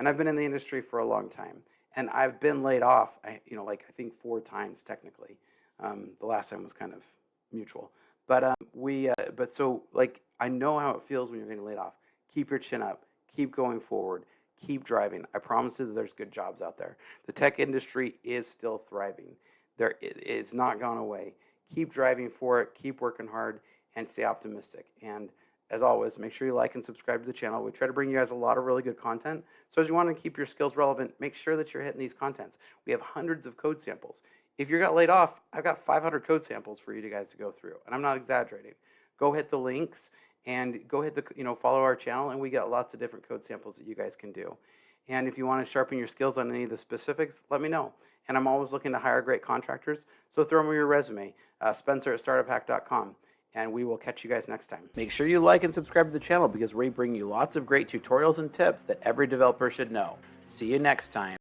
And I've been in the industry for a long time, and I've been laid off. Like I think 4 times technically. The last time was kind of mutual, but I know how it feels when you're getting laid off. Keep your chin up. Keep going forward. Keep driving. I promise you that there's good jobs out there. The tech industry is still thriving. It's not gone away. Keep driving for it. Keep working hard and stay optimistic. And as always, make sure you like and subscribe to the channel. We try to bring you guys a lot of really good content. So as you want to keep your skills relevant, make sure that you're hitting these contents. We have hundreds of code samples. If you got laid off, I've got 500 code samples for you guys to go through, and I'm not exaggerating. Go hit the links and go hit follow our channel, and we got lots of different code samples that you guys can do. And if you want to sharpen your skills on any of the specifics, let me know. And I'm always looking to hire great contractors, so throw me your resume, Spencer@startuphack.com, and we will catch you guys next time. Make sure you like and subscribe to the channel because we bring you lots of great tutorials and tips that every developer should know. See you next time.